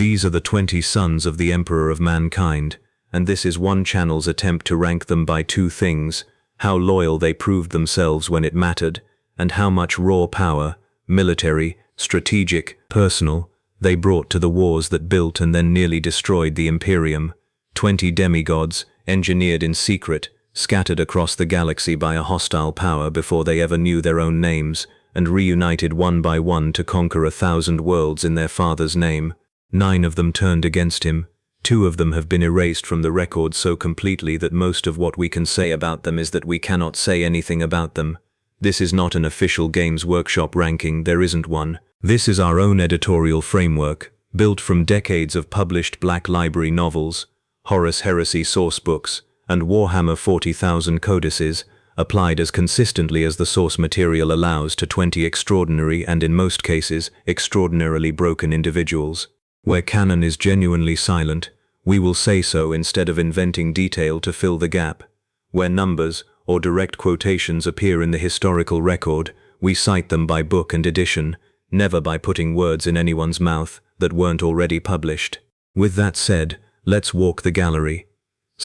These are the 20 sons of the Emperor of Mankind, and this is one channel's attempt to rank them by two things: how loyal they proved themselves when it mattered, and how much raw power, military, strategic, personal, they brought to the wars that built and then nearly destroyed the Imperium. 20 demigods, engineered in secret, scattered across the galaxy by a hostile power before they ever knew their own names, and reunited one by one to conquer 1,000 worlds in their father's name. 9 of them turned against him. 2 of them have been erased from the record so completely that most of what we can say about them is that we cannot say anything about them. This is not an official Games Workshop ranking, there isn't one. This is our own editorial framework, built from decades of published Black Library novels, Horus Heresy sourcebooks, and Warhammer 40,000 codices, applied as consistently as the source material allows to 20 extraordinary and, in most cases, extraordinarily broken individuals. Where canon is genuinely silent, we will say so instead of inventing detail to fill the gap. Where numbers or direct quotations appear in the historical record, we cite them by book and edition, never by putting words in anyone's mouth that weren't already published. With that said, let's walk the gallery.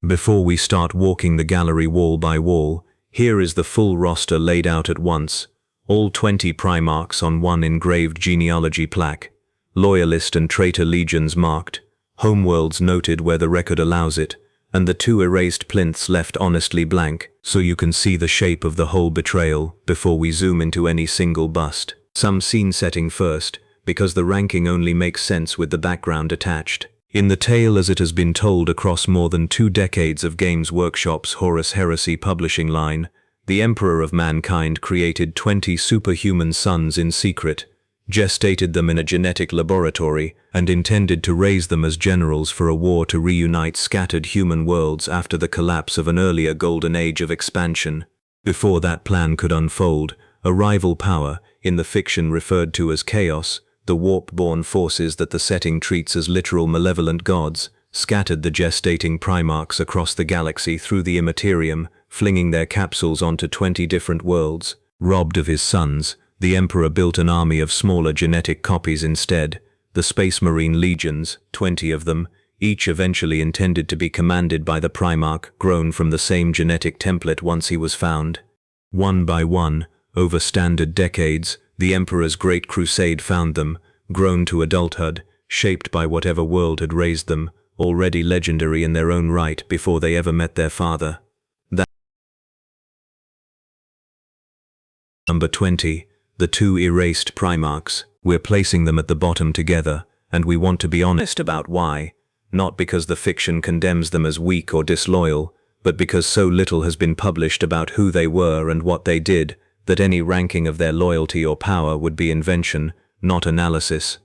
Before we start walking the gallery wall by wall, here is the full roster laid out at once. All 20 Primarchs on one engraved genealogy plaque. Loyalist and traitor legions marked, homeworlds noted where the record allows it, and the 2 erased plinths left honestly blank, so you can see the shape of the whole betrayal before we zoom into any single bust. Some scene setting first, because the ranking only makes sense with the background attached. In the tale as it has been told across more than 2 decades of Games Workshop's Horus Heresy publishing line, the Emperor of Mankind created 20 superhuman sons in secret, gestated them in a genetic laboratory, and intended to raise them as generals for a war to reunite scattered human worlds after the collapse of an earlier golden age of expansion. Before that plan could unfold, a rival power, in the fiction referred to as Chaos, the warp-born forces that the setting treats as literal malevolent gods, scattered the gestating Primarchs across the galaxy through the Imperium, flinging their capsules onto 20 different worlds. Robbed of his sons, the Emperor built an army of smaller genetic copies instead, the Space Marine legions, 20 of them, each eventually intended to be commanded by the Primarch grown from the same genetic template once he was found. One by one, over standard decades, the Emperor's great crusade found them, grown to adulthood, shaped by whatever world had raised them, already legendary in their own right before they ever met their father. Number 20. The 2 erased Primarchs. We're placing them at the bottom together, and we want to be honest about why. Not because the fiction condemns them as weak or disloyal, but because so little has been published about who they were and what they did, that any ranking of their loyalty or power would be invention, not analysis.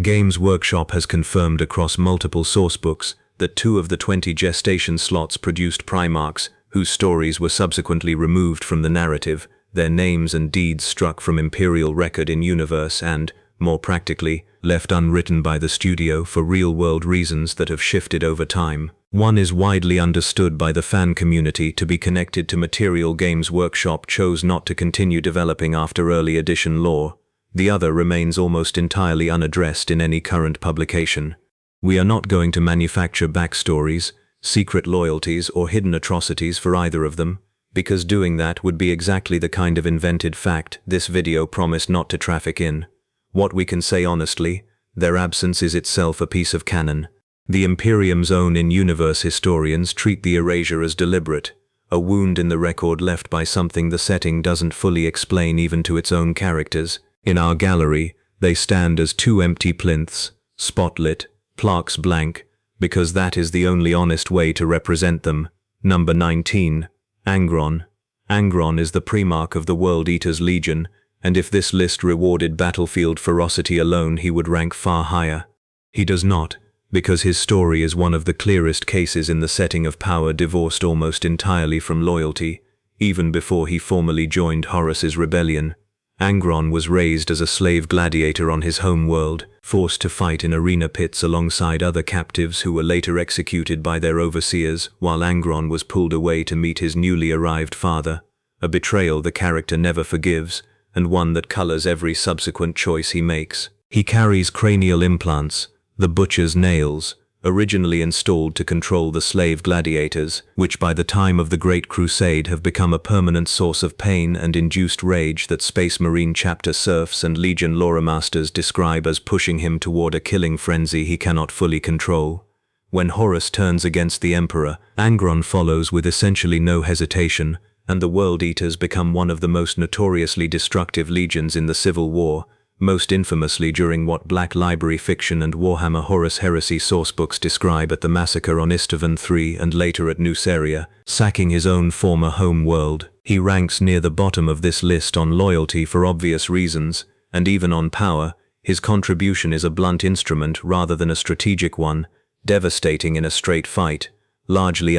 Games Workshop has confirmed across multiple sourcebooks that 2 of the 20 gestation slots produced Primarchs, whose stories were subsequently removed from the narrative, their names and deeds struck from Imperial record in universe and, more practically, left unwritten by the studio for real-world reasons that have shifted over time. One is widely understood by the fan community to be connected to material Games Workshop chose not to continue developing after early edition lore. The other remains almost entirely unaddressed in any current publication. We are not going to manufacture backstories, secret loyalties, or hidden atrocities for either of them, because doing that would be exactly the kind of invented fact this video promised not to traffic in. What we can say honestly, their absence is itself a piece of canon. The Imperium's own in-universe historians treat the erasure as deliberate, a wound in the record left by something the setting doesn't fully explain even to its own characters. In our gallery, they stand as 2 empty plinths, spotlit, plaques blank, because that is the only honest way to represent them. Number 19. Angron. Angron is the Primarch of the World Eaters Legion, and if this list rewarded battlefield ferocity alone, he would rank far higher. He does not, because his story is one of the clearest cases in the setting of power divorced almost entirely from loyalty, even before he formally joined Horus's rebellion. Angron was raised as a slave gladiator on his home world, forced to fight in arena pits alongside other captives who were later executed by their overseers, while Angron was pulled away to meet his newly arrived father, a betrayal the character never forgives, and one that colors every subsequent choice he makes. He carries cranial implants, The butcher's nails, originally installed to control the slave gladiators, which by the time of the Great Crusade have become a permanent source of pain and induced rage that Space Marine chapter serfs and Legion loremasters describe as pushing him toward a killing frenzy he cannot fully control. When Horus turns against the Emperor, Angron follows with essentially no hesitation, and the World Eaters become one of the most notoriously destructive legions in the Civil War, most infamously during what Black Library fiction and Warhammer Horus Heresy sourcebooks describe at the massacre on Istvan III and later at Nuceria, sacking his own former home world. He ranks near the bottom of this list on loyalty for obvious reasons, and even on power. His contribution is a blunt instrument rather than a strategic one, devastating in a straight fight, largely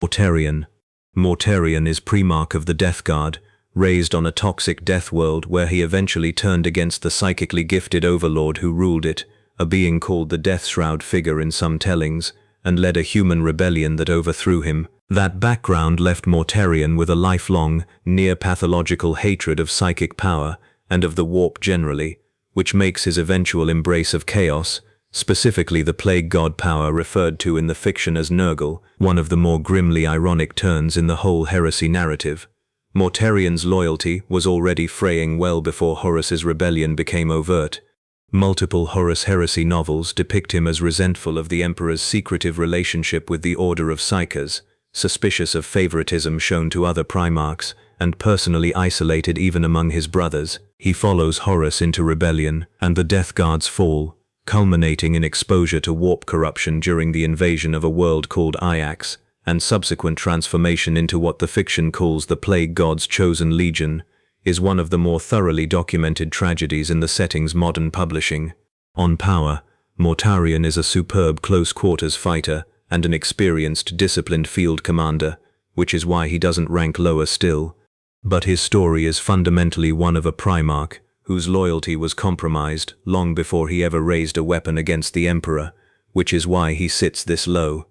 Mortarion. Mortarion is Primarch of the Death Guard, raised on a toxic death world where he eventually turned against the psychically gifted overlord who ruled it, a being called the Death Shroud figure in some tellings, and led a human rebellion that overthrew him. That background left Mortarion with a lifelong, near-pathological hatred of psychic power and of the warp generally, which makes his eventual embrace of chaos, specifically the plague god power referred to in the fiction as Nurgle, one of the more grimly ironic turns in the whole heresy narrative. Mortarion's loyalty was already fraying well before Horus's rebellion became overt. Multiple Horus Heresy novels depict him as resentful of the Emperor's secretive relationship with the Order of Psychers, suspicious of favoritism shown to other Primarchs, and personally isolated even among his brothers. He follows Horus into rebellion and the Death Guard's fall, culminating in exposure to warp corruption during the invasion of a world called Iax, and subsequent transformation into what the fiction calls the Plague God's Chosen Legion, is one of the more thoroughly documented tragedies in the setting's modern publishing. On power, Mortarion is a superb close-quarters fighter and an experienced, disciplined field commander, which is why he doesn't rank lower still. But his story is fundamentally one of a Primarch, whose loyalty was compromised long before he ever raised a weapon against the Emperor, which is why he sits this low.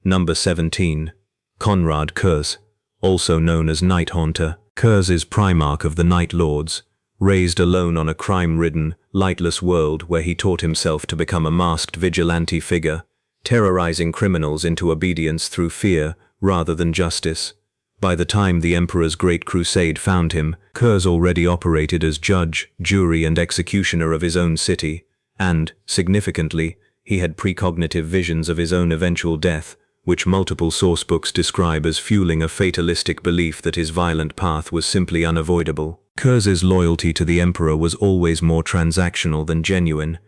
Number 17. Conrad Kurz, also known as Night Haunter. Kurz is Primarch of the Night Lords, raised alone on a crime-ridden, lightless world where he taught himself to become a masked vigilante figure, terrorizing criminals into obedience through fear rather than justice. By the time the Emperor's Great Crusade found him, Kurz already operated as judge, jury, and executioner of his own city, and, significantly, he had precognitive visions of his own eventual death, which multiple sourcebooks describe as fueling a fatalistic belief that his violent path was simply unavoidable. Kurz's loyalty to the Emperor was always more transactional than genuine.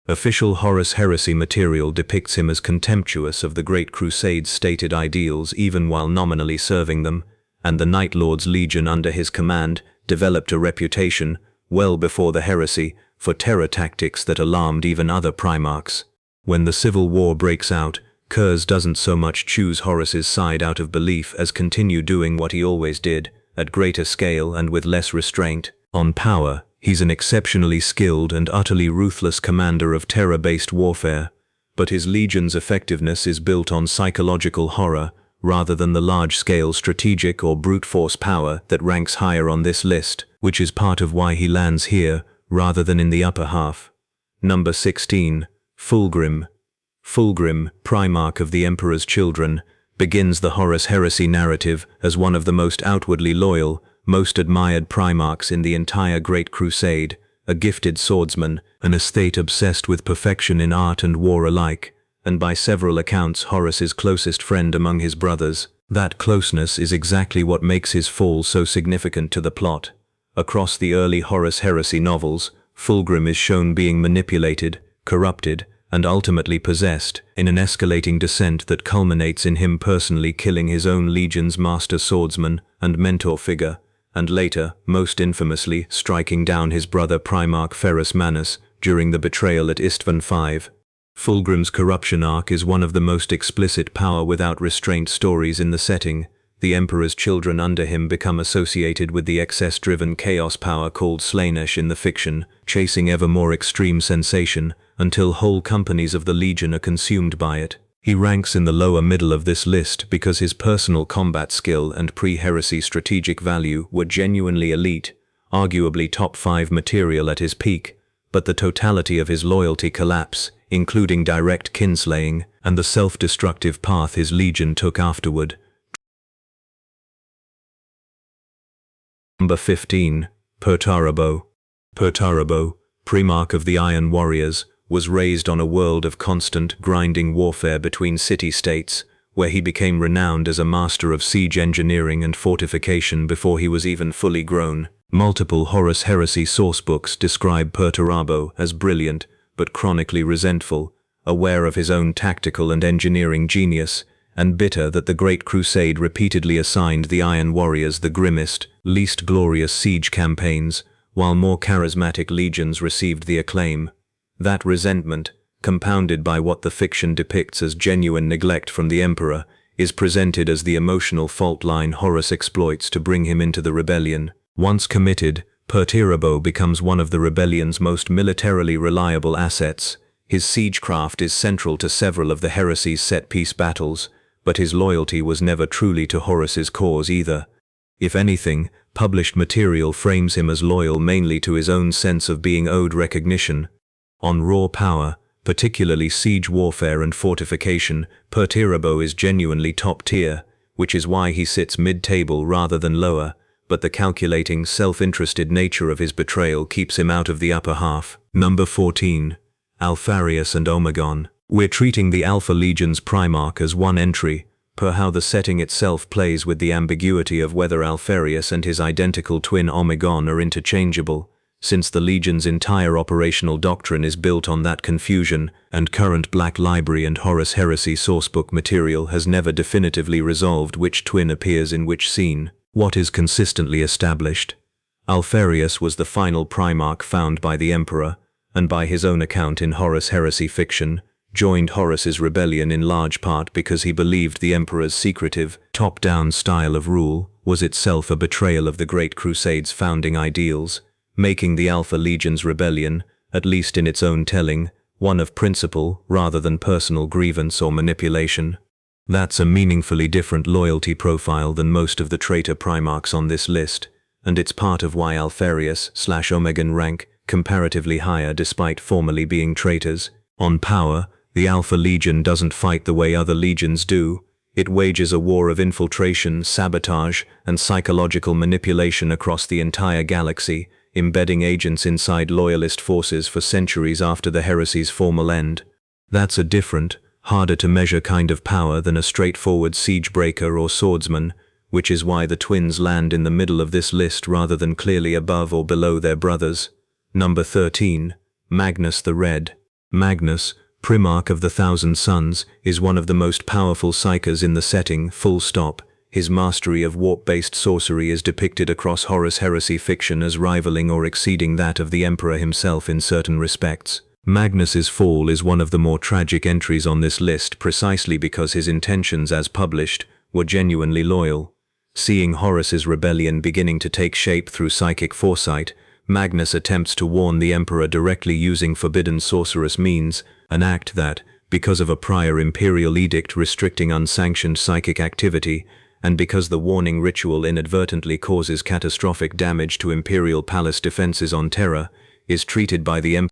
Official Horus Heresy material depicts him as contemptuous of the Great Crusade's stated ideals even while nominally serving them, and the Night Lord's Legion under his command developed a reputation, well before the heresy, for terror tactics that alarmed even other Primarchs. When the Civil War breaks out, Kurz doesn't so much choose Horus's side out of belief as continue doing what he always did, at greater scale and with less restraint. On power, he's an exceptionally skilled and utterly ruthless commander of terror-based warfare, but his legion's effectiveness is built on psychological horror rather than the large-scale strategic or brute force power that ranks higher on this list, which is part of why he lands here rather than in the upper half. Number 16. Fulgrim. Fulgrim, Primarch of the Emperor's Children, begins the Horus Heresy narrative as one of the most outwardly loyal, most admired Primarchs in the entire Great Crusade, a gifted swordsman, an estate obsessed with perfection in art and war alike, and by several accounts Horus's closest friend among his brothers. That closeness is exactly what makes his fall so significant to the plot. Across the early Horus Heresy novels, Fulgrim is shown being manipulated, corrupted, and ultimately possessed, in an escalating descent that culminates in him personally killing his own legion's master swordsman and mentor figure, and later, most infamously, striking down his brother Primarch Ferrus Manus during the betrayal at Istvan V. Fulgrim's corruption arc is one of the most explicit power without restraint stories in the setting. The Emperor's children under him become associated with the excess-driven chaos power called Slaanesh in the fiction, chasing ever more extreme sensation, until whole companies of the Legion are consumed by it. He ranks in the lower middle of this list because his personal combat skill and pre-heresy strategic value were genuinely elite, arguably top 5 material at his peak, but the totality of his loyalty collapse, including direct kinslaying, and the self-destructive path his legion took afterward. Number 15. Perturabo. Perturabo, Primarch of the Iron Warriors, was raised on a world of constant, grinding warfare between city-states, where he became renowned as a master of siege engineering and fortification before he was even fully grown. Multiple Horus Heresy sourcebooks describe Perturabo as brilliant, but chronically resentful, aware of his own tactical and engineering genius, and bitter that the Great Crusade repeatedly assigned the Iron Warriors the grimmest, least glorious siege campaigns, while more charismatic legions received the acclaim. That resentment, compounded by what the fiction depicts as genuine neglect from the Emperor, is presented as the emotional fault line Horus exploits to bring him into the rebellion. Once committed, Perturabo becomes one of the rebellion's most militarily reliable assets. His siegecraft is central to several of the heresy's set-piece battles, but his loyalty was never truly to Horus's cause either. If anything, published material frames him as loyal mainly to his own sense of being owed recognition. On raw power, particularly siege warfare and fortification, Perturabo is genuinely top tier, which is why he sits mid-table rather than lower, but the calculating, self-interested nature of his betrayal keeps him out of the upper half. Number 14. Alpharius and Omegon. We're treating the Alpha Legion's Primarch as one entry, per how the setting itself plays with the ambiguity of whether Alpharius and his identical twin Omegon are interchangeable, since the Legion's entire operational doctrine is built on that confusion, and current Black Library and Horus Heresy sourcebook material has never definitively resolved which twin appears in which scene. What is consistently established? Alpharius was the final Primarch found by the Emperor, and by his own account in Horus Heresy fiction, joined Horus's rebellion in large part because he believed the Emperor's secretive, top-down style of rule was itself a betrayal of the Great Crusade's founding ideals, making the Alpha Legion's rebellion, at least in its own telling, one of principle rather than personal grievance or manipulation. That's a meaningfully different loyalty profile than most of the traitor Primarchs on this list, and it's part of why Alpharius/Omegon rank comparatively higher despite formally being traitors. On power, the Alpha Legion doesn't fight the way other legions do. It wages a war of infiltration, sabotage, and psychological manipulation across the entire galaxy, embedding agents inside loyalist forces for centuries after the heresy's formal end. That's a different, harder-to-measure kind of power than a straightforward siegebreaker or swordsman, which is why the twins land in the middle of this list rather than clearly above or below their brothers. Number 13. Magnus the Red. Magnus, Primarch of the Thousand Suns, is one of the most powerful psykers in the setting, full stop. His mastery of warp-based sorcery is depicted across Horus Heresy fiction as rivaling or exceeding that of the Emperor himself in certain respects. Magnus's fall is one of the more tragic entries on this list precisely because his intentions as published were genuinely loyal. Seeing Horus's rebellion beginning to take shape through psychic foresight, Magnus attempts to warn the Emperor directly using forbidden sorcerous means, an act that, because of a prior imperial edict restricting unsanctioned psychic activity, and because the warning ritual inadvertently causes catastrophic damage to Imperial Palace defenses on Terra, is treated by the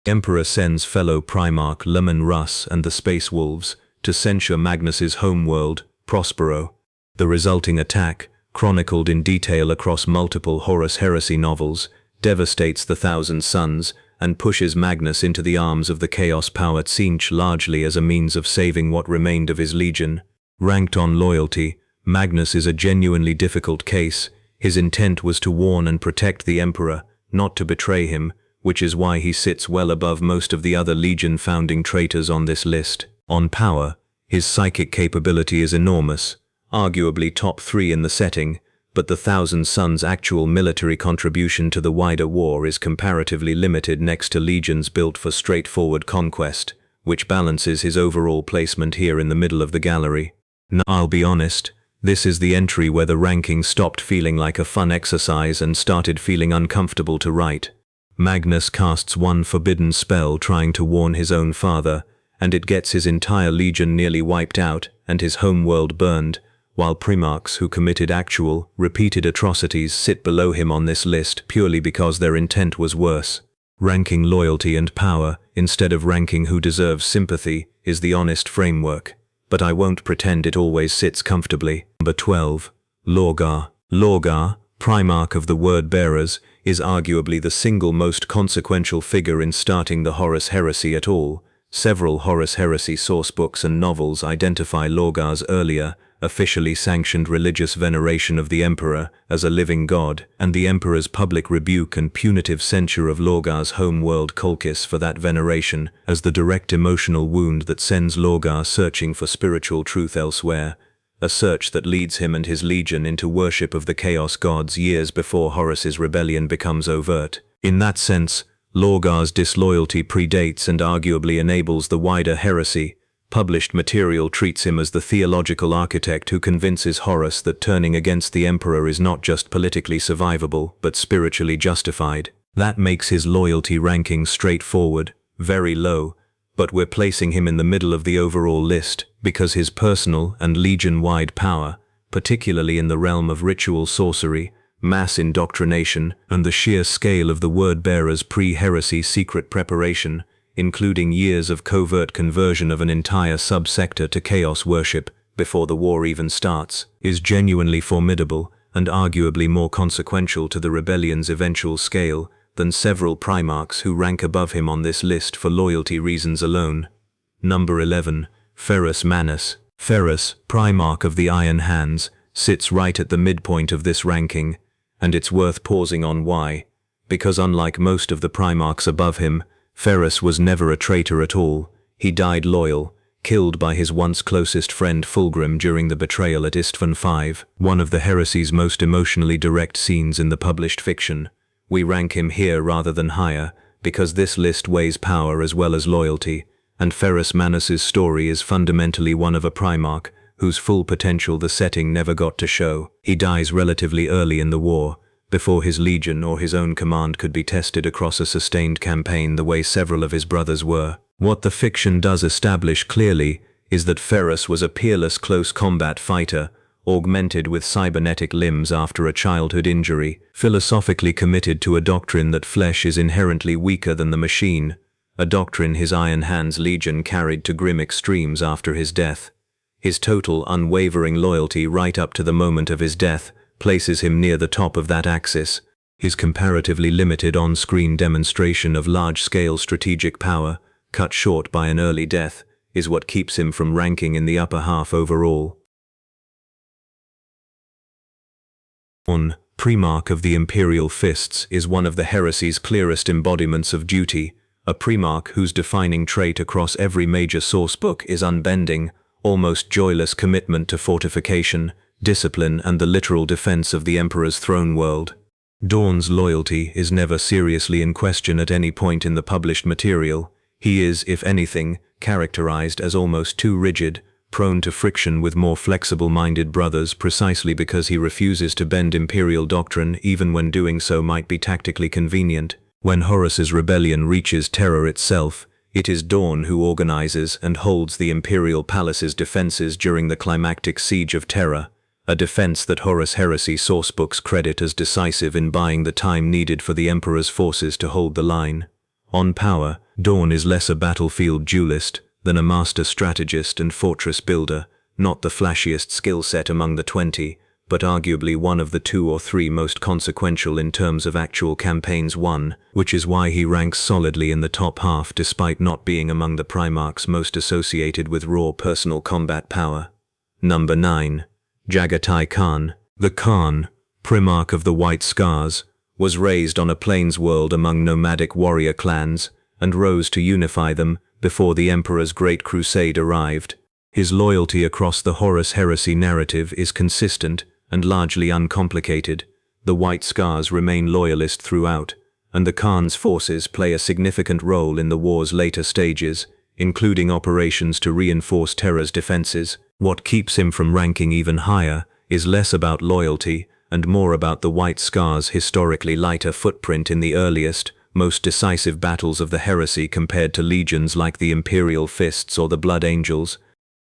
Emperor sends fellow Primarch Leman Russ and the Space Wolves to censure Magnus's homeworld, Prospero. The resulting attack, chronicled in detail across multiple Horus Heresy novels, devastates the Thousand Suns and pushes Magnus into the arms of the chaos-powered Tzeentch largely as a means of saving what remained of his legion. Ranked on loyalty, Magnus is a genuinely difficult case. His intent was to warn and protect the Emperor, not to betray him, which is why he sits well above most of the other Legion founding traitors on this list. On power, his psychic capability is enormous, arguably top 3 in the setting, but the Thousand Suns' actual military contribution to the wider war is comparatively limited next to legions built for straightforward conquest, which balances his overall placement here in the middle of the gallery. I'll be honest, this is the entry where the ranking stopped feeling like a fun exercise and started feeling uncomfortable to write. Magnus casts one forbidden spell trying to warn his own father, and it gets his entire legion nearly wiped out and his homeworld burned, while Primarchs who committed actual, repeated atrocities sit below him on this list purely because their intent was worse. Ranking loyalty and power, instead of ranking who deserves sympathy, is the honest framework. But I won't pretend it always sits comfortably. Number 12. Lorgar. Lorgar, Primarch of the Word-Bearers, is arguably the single most consequential figure in starting the Horus Heresy at all. Several Horus Heresy sourcebooks and novels identify Lorgar's earlier, officially sanctioned religious veneration of the Emperor as a living god, and the Emperor's public rebuke and punitive censure of Lorgar's homeworld Colchis for that veneration as the direct emotional wound that sends Lorgar searching for spiritual truth elsewhere, a search that leads him and his legion into worship of the Chaos Gods years before Horus's rebellion becomes overt. In that sense, Lorgar's disloyalty predates and arguably enables the wider heresy. Published material treats him as the theological architect who convinces Horus that turning against the Emperor is not just politically survivable, but spiritually justified. That makes his loyalty ranking straightforward, very low, but we're placing him in the middle of the overall list because his personal and legion-wide power, particularly in the realm of ritual sorcery, mass indoctrination, and the sheer scale of the Word-Bearers' pre-heresy secret preparation, including years of covert conversion of an entire subsector to chaos worship before the war even starts, is genuinely formidable and arguably more consequential to the rebellion's eventual scale than several Primarchs who rank above him on this list for loyalty reasons alone. Number 11. Ferrus Manus. Ferrus, Primarch of the Iron Hands, sits right at the midpoint of this ranking, and it's worth pausing on why, because unlike most of the Primarchs above him, Ferrus was never a traitor at all. He died loyal, killed by his once closest friend Fulgrim during the betrayal at Istvan V, one of the heresy's most emotionally direct scenes in the published fiction. We rank him here rather than higher, because this list weighs power as well as loyalty, and Ferrus Manus's story is fundamentally one of a Primarch, whose full potential the setting never got to show. He dies relatively early in the war, before his legion or his own command could be tested across a sustained campaign the way several of his brothers were. What the fiction does establish clearly is that Ferrus was a peerless close combat fighter, augmented with cybernetic limbs after a childhood injury, philosophically committed to a doctrine that flesh is inherently weaker than the machine, a doctrine his Iron Hands legion carried to grim extremes after his death. His total, unwavering loyalty right up to the moment of his death places him near the top of that axis. His comparatively limited on-screen demonstration of large-scale strategic power, cut short by an early death, is what keeps him from ranking in the upper half overall. Primarch of the Imperial Fists is one of the heresy's clearest embodiments of duty, a Primarch whose defining trait across every major sourcebook is unbending, almost joyless commitment to fortification, discipline, and the literal defense of the Emperor's throne world. Dorn's loyalty is never seriously in question at any point in the published material. He is, if anything, characterized as almost too rigid, prone to friction with more flexible-minded brothers precisely because he refuses to bend imperial doctrine even when doing so might be tactically convenient. When Horus's rebellion reaches terror itself, it is Dorn who organizes and holds the Imperial Palace's defenses during the climactic Siege of Terror, a defense that Horus Heresy sourcebooks credit as decisive in buying the time needed for the Emperor's forces to hold the line. On power, Dorn is less a battlefield duelist than a master strategist and fortress builder, not the flashiest skill set among the 20, but arguably one of the 2 or 3 most consequential in terms of actual campaigns won, which is why he ranks solidly in the top half despite not being among the Primarchs most associated with raw personal combat power. Number 9. Jagatai Khan. The Khan, Primarch of the White Scars, was raised on a plains world among nomadic warrior clans and rose to unify them before the Emperor's Great Crusade arrived. His loyalty across the Horus Heresy narrative is consistent and largely uncomplicated. The White Scars remain loyalist throughout, and the Khan's forces play a significant role in the war's later stages, including operations to reinforce Terra's defenses. What keeps him from ranking even higher is less about loyalty and more about the White Scars' historically lighter footprint in the earliest, most decisive battles of the heresy compared to legions like the Imperial Fists or the Blood Angels.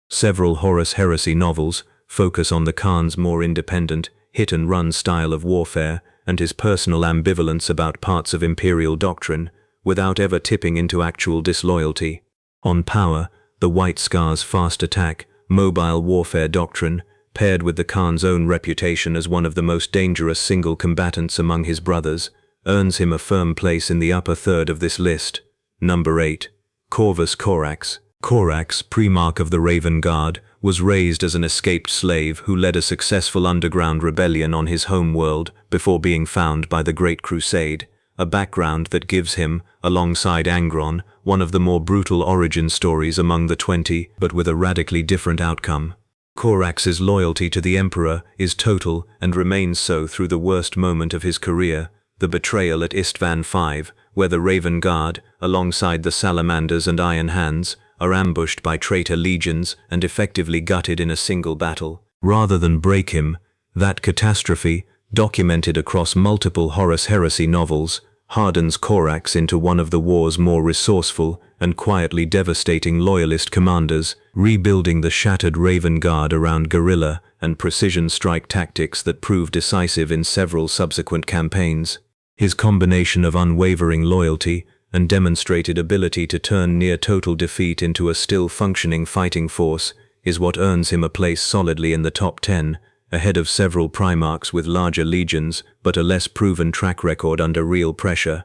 Several Horus Heresy novels, focus on the Khan's more independent, hit-and-run style of warfare and his personal ambivalence about parts of imperial doctrine, without ever tipping into actual disloyalty. On power, the White Scar's fast attack, mobile warfare doctrine, paired with the Khan's own reputation as one of the most dangerous single combatants among his brothers, earns him a firm place in the upper third of this list. Number 8. Corvus Corax. Corax, Primarch of the Raven Guard, was raised as an escaped slave who led a successful underground rebellion on his home world before being found by the Great Crusade, a background that gives him, alongside Angron, one of the more brutal origin stories among the 20, but with a radically different outcome. Corax's loyalty to the Emperor is total and remains so through the worst moment of his career, the betrayal at Istvan V, where the Raven Guard, alongside the Salamanders and Iron Hands, are ambushed by traitor legions and effectively gutted in a single battle. Rather than break him, that catastrophe, documented across multiple Horus Heresy novels, hardens Corax into one of the war's more resourceful and quietly devastating loyalist commanders, rebuilding the shattered Raven Guard around guerrilla and precision strike tactics that proved decisive in several subsequent campaigns. His combination of unwavering loyalty and demonstrated ability to turn near-total defeat into a still-functioning fighting force is what earns him a place solidly in the top 10, ahead of several Primarchs with larger legions but a less proven track record under real pressure.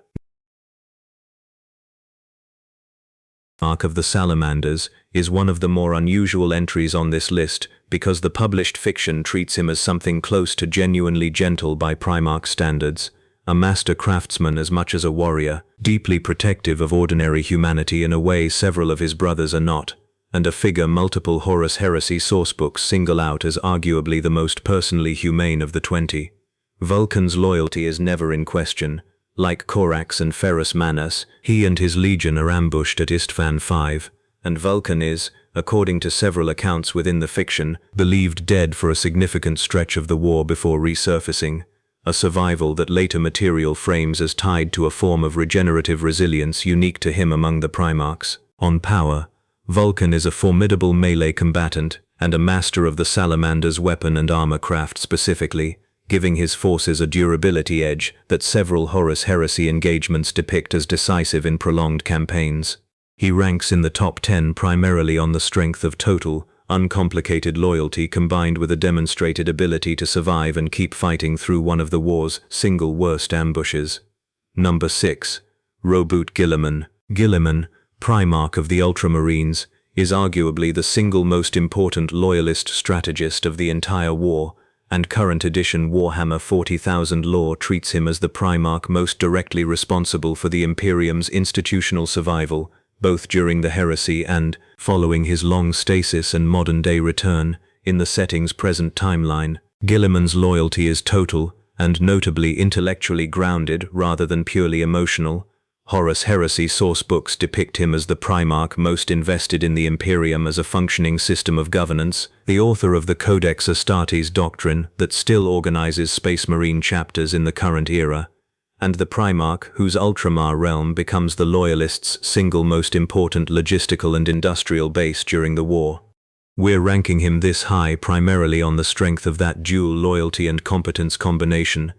Primarch of the Salamanders is one of the more unusual entries on this list because the published fiction treats him as something close to genuinely gentle by Primarch standards, a master craftsman as much as a warrior, deeply protective of ordinary humanity in a way several of his brothers are not, and a figure multiple Horus Heresy sourcebooks single out as arguably the most personally humane of the 20. Vulcan's loyalty is never in question. Like Corax and Ferrus Manus, he and his legion are ambushed at Istvan V, and Vulcan is, according to several accounts within the fiction, believed dead for a significant stretch of the war before resurfacing, a survival that later material frames as tied to a form of regenerative resilience unique to him among the Primarchs. On power, Vulcan is a formidable melee combatant and a master of the Salamander's weapon and armor craft specifically, giving his forces a durability edge that several Horus Heresy engagements depict as decisive in prolonged campaigns. He ranks in the top 10 primarily on the strength of total, uncomplicated loyalty combined with a demonstrated ability to survive and keep fighting through one of the war's single worst ambushes. Number 6. Roboute Guilliman. Guilliman, Primarch of the Ultramarines, is arguably the single most important loyalist strategist of the entire war, and current edition Warhammer 40,000 lore treats him as the Primarch most directly responsible for the Imperium's institutional survival, both during the heresy and, following his long stasis and modern-day return, in the setting's present timeline. Guilliman's loyalty is total, and notably intellectually grounded rather than purely emotional. Horus Heresy sourcebooks depict him as the Primarch most invested in the Imperium as a functioning system of governance, the author of the Codex Astartes doctrine that still organizes Space Marine chapters in the current era, and the Primarch whose Ultramar realm becomes the Loyalists' single most important logistical and industrial base during the war. We're ranking him this high primarily on the strength of that dual loyalty and competence combination,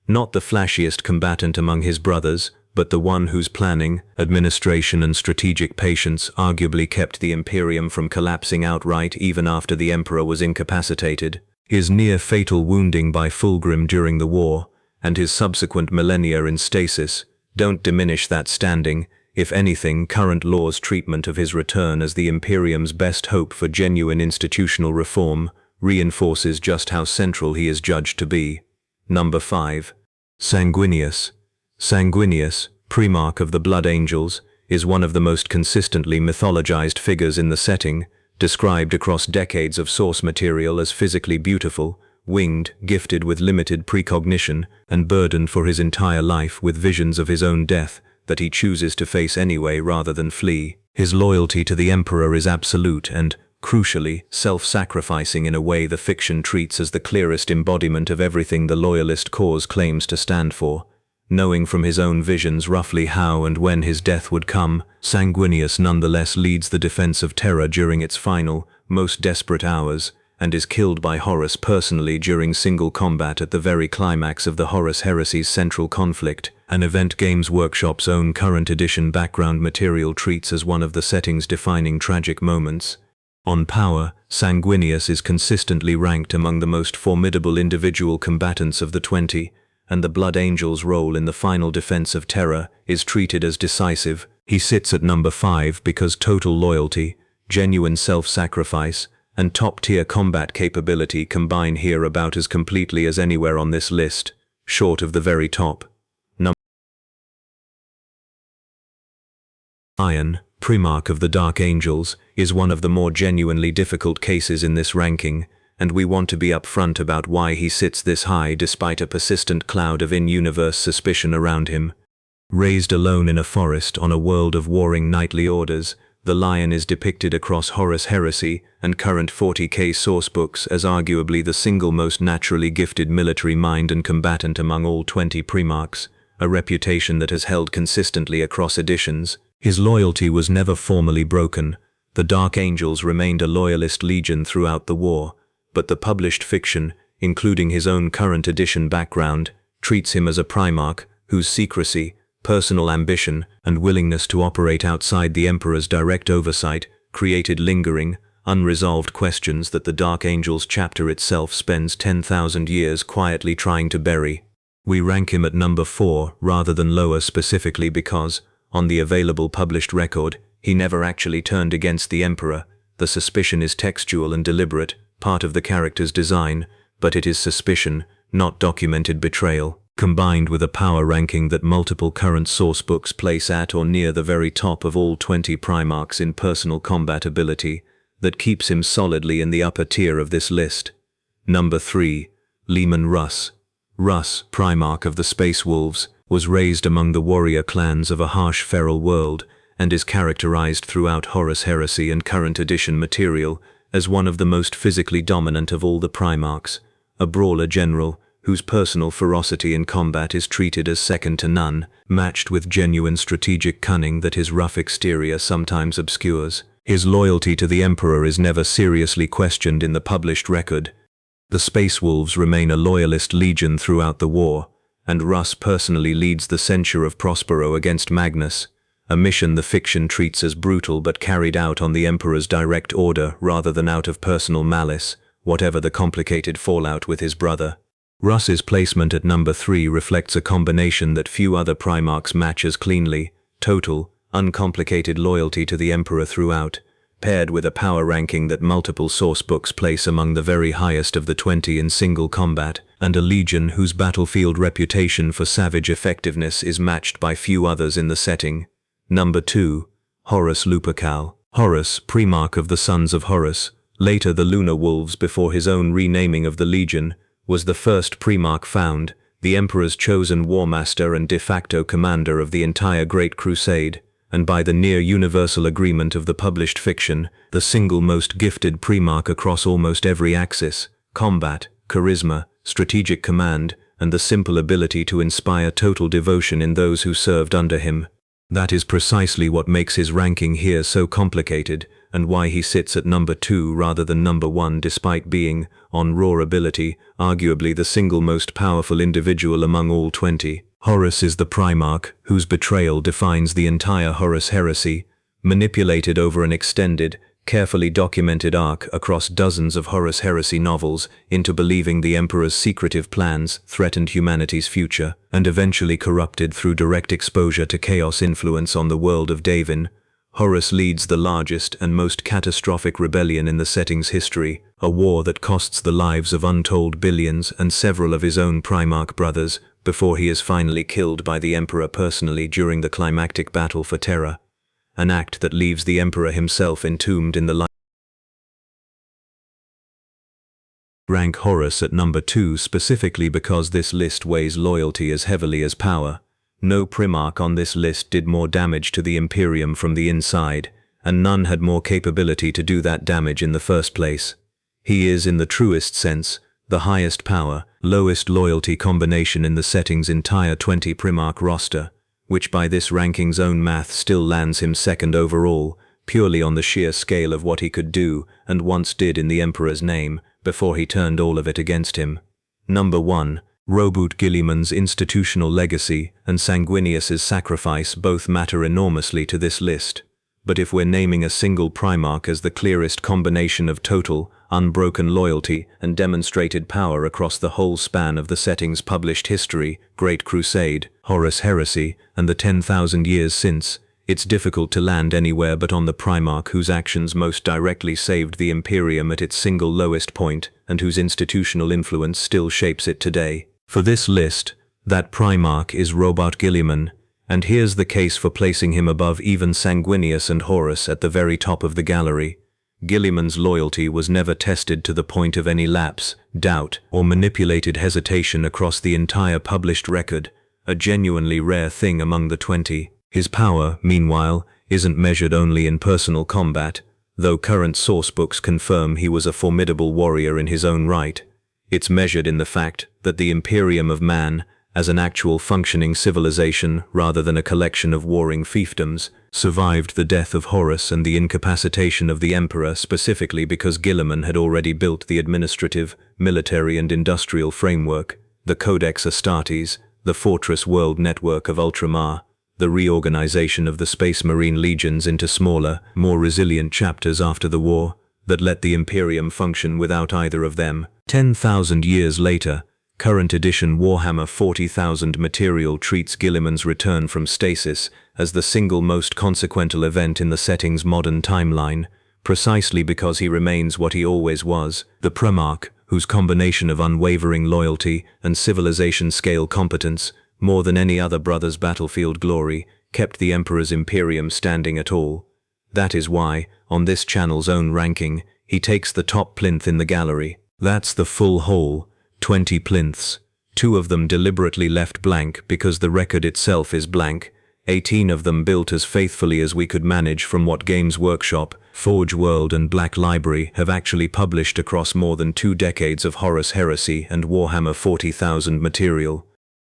not the flashiest combatant among his brothers, but the one whose planning, administration and strategic patience arguably kept the Imperium from collapsing outright even after the Emperor was incapacitated. His near-fatal wounding by Fulgrim during the war, and his subsequent millennia in stasis, don't diminish that standing. If anything, current law's treatment of his return as the Imperium's best hope for genuine institutional reform reinforces just how central he is judged to be. Number 5. Sanguinius. Sanguinius, Primarch of the Blood Angels, is one of the most consistently mythologized figures in the setting, described across decades of source material as physically beautiful, winged, gifted with limited precognition, and burdened for his entire life with visions of his own death that he chooses to face anyway rather than flee. His loyalty to the Emperor is absolute and, crucially, self-sacrificing in a way the fiction treats as the clearest embodiment of everything the loyalist cause claims to stand for. Knowing from his own visions roughly how and when his death would come, Sanguinius nonetheless leads the defense of Terra during its final, most desperate hours, and is killed by Horus personally during single combat at the very climax of the Horus Heresy's central conflict, an event Games Workshop's own current edition background material treats as one of the setting's defining tragic moments. On power, Sanguinius is consistently ranked among the most formidable individual combatants of the 20, and the Blood Angel's role in the final defense of Terra is treated as decisive. He sits at number 5 because total loyalty, genuine self-sacrifice, and top-tier combat capability combine here about as completely as anywhere on this list, short of the very top. Iron, Primarch of the Dark Angels, is one of the more genuinely difficult cases in this ranking, and we want to be upfront about why he sits this high despite a persistent cloud of in-universe suspicion around him. Raised alone in a forest on a world of warring knightly orders, the Lion is depicted across Horus Heresy and current 40k sourcebooks as arguably the single most naturally gifted military mind and combatant among all 20 Primarchs, a reputation that has held consistently across editions. His loyalty was never formally broken. The Dark Angels remained a loyalist legion throughout the war, but the published fiction, including his own current edition background, treats him as a Primarch whose secrecy, personal ambition, and willingness to operate outside the Emperor's direct oversight created lingering, unresolved questions that the Dark Angels chapter itself spends 10,000 years quietly trying to bury. We rank him at number 4 rather than lower specifically because, on the available published record, he never actually turned against the Emperor. The suspicion is textual and deliberate, part of the character's design, but it is suspicion, not documented betrayal, combined with a power ranking that multiple current sourcebooks place at or near the very top of all 20 Primarchs in personal combat ability, that keeps him solidly in the upper tier of this list. Number 3. Leman Russ. Russ, Primarch of the Space Wolves, was raised among the warrior clans of a harsh feral world, and is characterized throughout Horus Heresy and current edition material as one of the most physically dominant of all the Primarchs, a brawler general whose personal ferocity in combat is treated as second to none, matched with genuine strategic cunning that his rough exterior sometimes obscures. His loyalty to the Emperor is never seriously questioned in the published record. The Space Wolves remain a loyalist legion throughout the war, and Russ personally leads the censure of Prospero against Magnus, a mission the fiction treats as brutal but carried out on the Emperor's direct order rather than out of personal malice, whatever the complicated fallout with his brother. Russ's placement at number 3 reflects a combination that few other Primarchs match as cleanly: total, uncomplicated loyalty to the Emperor throughout, paired with a power ranking that multiple sourcebooks place among the very highest of the 20 in single combat, and a legion whose battlefield reputation for savage effectiveness is matched by few others in the setting. Number 2. Horus Lupercal. Horus, Primarch of the Sons of Horus, later the Lunar Wolves before his own renaming of the Legion, was the first Primarch found, the Emperor's chosen war master and de facto commander of the entire Great Crusade, and by the near-universal agreement of the published fiction, the single most gifted Primarch across almost every axis: combat, charisma, strategic command, and the simple ability to inspire total devotion in those who served under him. That is precisely what makes his ranking here so complicated, and why he sits at number 2 rather than number 1 despite being, on raw ability, arguably the single most powerful individual among all 20. Horus is the Primarch whose betrayal defines the entire Horus Heresy, manipulated over an extended, carefully documented arc across dozens of Horus Heresy novels into believing the Emperor's secretive plans threatened humanity's future, and eventually corrupted through direct exposure to chaos influence on the world of Davin. Horus leads the largest and most catastrophic rebellion in the setting's history, a war that costs the lives of untold billions and several of his own Primarch brothers, before he is finally killed by the Emperor personally during the climactic battle for Terra, an act that leaves the Emperor himself entombed in the light. Rank Horus at number 2 specifically because this list weighs loyalty as heavily as power. No Primarch on this list did more damage to the Imperium from the inside, and none had more capability to do that damage in the first place. He is, in the truest sense, the highest power, lowest loyalty combination in the setting's entire 20 Primarch roster, which by this ranking's own math still lands him second overall, purely on the sheer scale of what he could do and once did in the Emperor's name, before he turned all of it against him. Number 1. Robert Guilliman's institutional legacy and Sanguinius's sacrifice both matter enormously to this list. But if we're naming a single Primarch as the clearest combination of total, unbroken loyalty and demonstrated power across the whole span of the setting's published history, Great Crusade, Horus Heresy, and the 10,000 years since, it's difficult to land anywhere but on the Primarch whose actions most directly saved the Imperium at its single lowest point and whose institutional influence still shapes it today. For this list, that Primarch is Robert Guilliman, and here's the case for placing him above even Sanguinius and Horus at the very top of the gallery. Guilliman's loyalty was never tested to the point of any lapse, doubt, or manipulated hesitation across the entire published record, a genuinely rare thing among the 20. His power, meanwhile, isn't measured only in personal combat, though current sourcebooks confirm he was a formidable warrior in his own right. It's measured in the fact that the Imperium of Man, as an actual functioning civilization rather than a collection of warring fiefdoms, survived the death of Horus and the incapacitation of the Emperor specifically because Guilliman had already built the administrative, military and industrial framework, the Codex Astartes, the fortress world network of Ultramar, the reorganization of the Space Marine legions into smaller, more resilient chapters after the war, that let the Imperium function without either of them. 10,000 years later, current edition Warhammer 40,000 material treats Guilliman's return from stasis as the single most consequential event in the setting's modern timeline, precisely because he remains what he always was, the Primarch, whose combination of unwavering loyalty and civilization-scale competence, more than any other brother's battlefield glory, kept the Emperor's Imperium standing at all. That is why, on this channel's own ranking, he takes the top plinth in the gallery. That's the full whole, 20 plinths, 2 of them deliberately left blank because the record itself is blank, 18 of them built as faithfully as we could manage from what Games Workshop, Forge World and Black Library have actually published across more than 2 decades of Horus Heresy and Warhammer 40,000 material.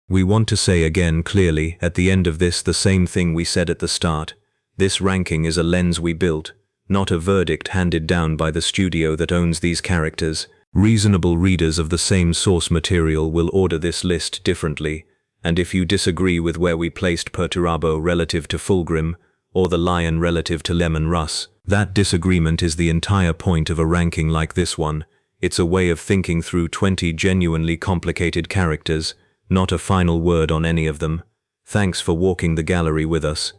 We want to say again clearly at the end of this the same thing we said at the start. This ranking is a lens we built, not a verdict handed down by the studio that owns these characters. Reasonable readers of the same source material will order this list differently, and if you disagree with where we placed Perturabo relative to Fulgrim, or the Lion relative to Lemon Russ, that disagreement is the entire point of a ranking like this one. It's a way of thinking through 20 genuinely complicated characters, not a final word on any of them. Thanks for walking the gallery with us.